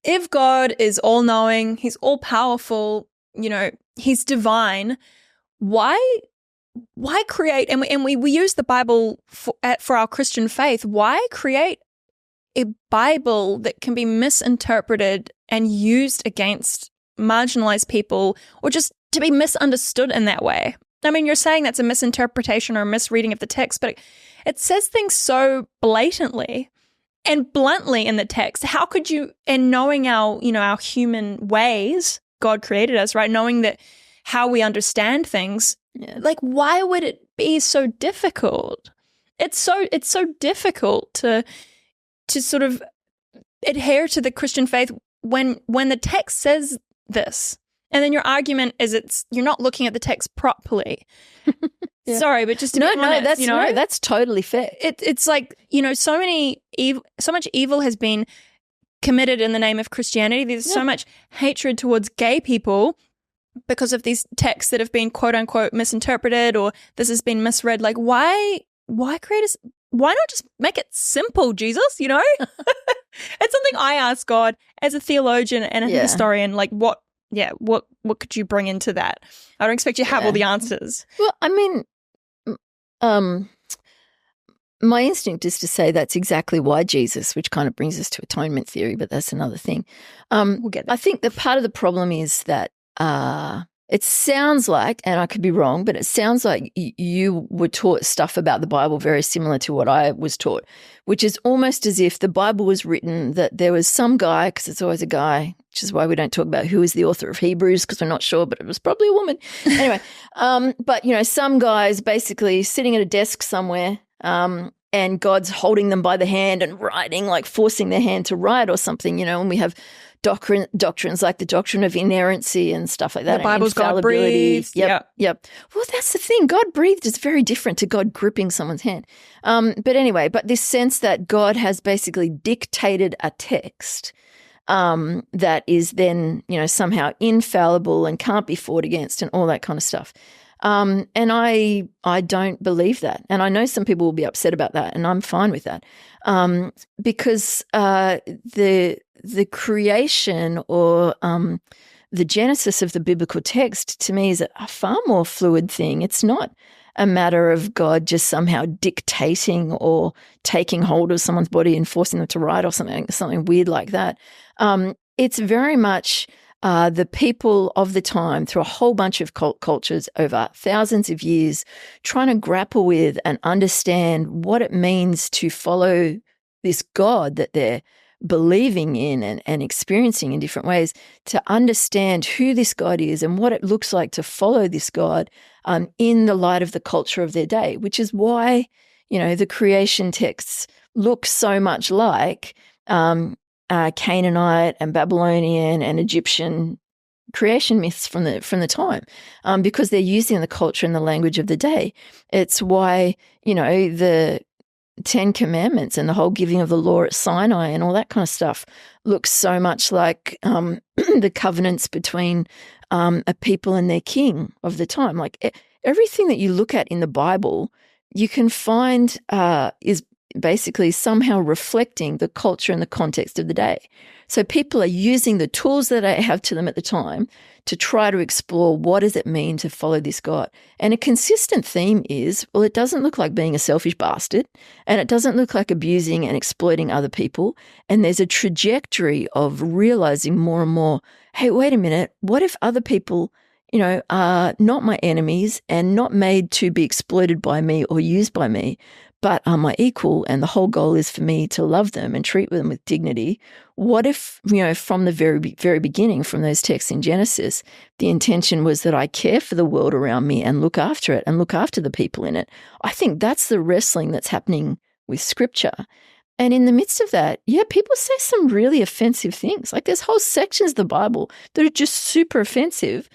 if God is all-knowing, he's all-powerful, he's divine, why create, and we use the Bible for our Christian faith, why create a Bible that can be misinterpreted and used against marginalized people, or just to be misunderstood in that way? I mean, you're saying that's a misinterpretation or a misreading of the text, but it says things so blatantly and bluntly in the text. How could you, and knowing our human ways, God created us, right? Knowing that how we understand things, like, why would it be so difficult? It's so difficult to sort of adhere to the Christian faith when the text says this. And then your argument is you're not looking at the text properly. Yeah. Sorry, but just to be honest, that's totally fair. It's like, so much evil has been committed in the name of Christianity. There's so much hatred towards gay people because of these texts that have been quote unquote misinterpreted, or this has been misread. Like, why not just make it simple, Jesus? It's something I ask God as a theologian and a historian. Like, what could you bring into that? I don't expect you to have all the answers. Well, I mean, my instinct is to say that's exactly why Jesus, which kind of brings us to atonement theory, but that's another thing. We'll get there. I think that part of the problem is that it sounds like, and I could be wrong, but it sounds like you were taught stuff about the Bible very similar to what I was taught, which is almost as if the Bible was written that there was some guy, because it's always a guy, which is why we don't talk about who is the author of Hebrews, because we're not sure, but it was probably a woman. Anyway, but, some guy's basically sitting at a desk somewhere, and God's holding them by the hand and writing, like forcing their hand to write or something, and we have doctrines like the doctrine of inerrancy and stuff like that. The Bible's God breathed. Yep. Well, that's the thing. God breathed is very different to God gripping someone's hand. But this sense that God has basically dictated a text that is then, somehow infallible and can't be fought against and all that kind of stuff. And I don't believe that. And I know some people will be upset about that, and I'm fine with that. Because the creation or the genesis of the biblical text to me is a far more fluid thing. It's not a matter of God just somehow dictating or taking hold of someone's body and forcing them to write or something weird like that. It's very much the people of the time, through a whole bunch of cultures over thousands of years, trying to grapple with and understand what it means to follow this God that they're believing in and experiencing in different ways, to understand who this God is and what it looks like to follow this God in the light of the culture of their day, which is why, the creation texts look so much like Canaanite and Babylonian and Egyptian creation myths from the time, because they're using the culture and the language of the day. It's why, the 10 Commandments and the whole giving of the law at Sinai and all that kind of stuff looks so much like the covenants between a people and their king of the time. Like everything that you look at in the Bible, you can find is basically somehow reflecting the culture and the context of the day. So people are using the tools that they have to them at the time to try to explore what does it mean to follow this God. And a consistent theme is, well, it doesn't look like being a selfish bastard, and it doesn't look like abusing and exploiting other people. And there's a trajectory of realizing more and more, hey, wait a minute, what if other people, are not my enemies and not made to be exploited by me or used by me, but are my equal, and the whole goal is for me to love them and treat them with dignity? What if, from the very beginning, from those texts in Genesis, the intention was that I care for the world around me and look after it and look after the people in it? I think that's the wrestling that's happening with Scripture. And in the midst of that, people say some really offensive things. Like there's whole sections of the Bible that are just super offensive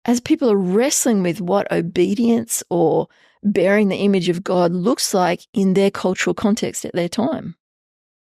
as people are wrestling with what obedience or bearing the image of God looks like in their cultural context at their time.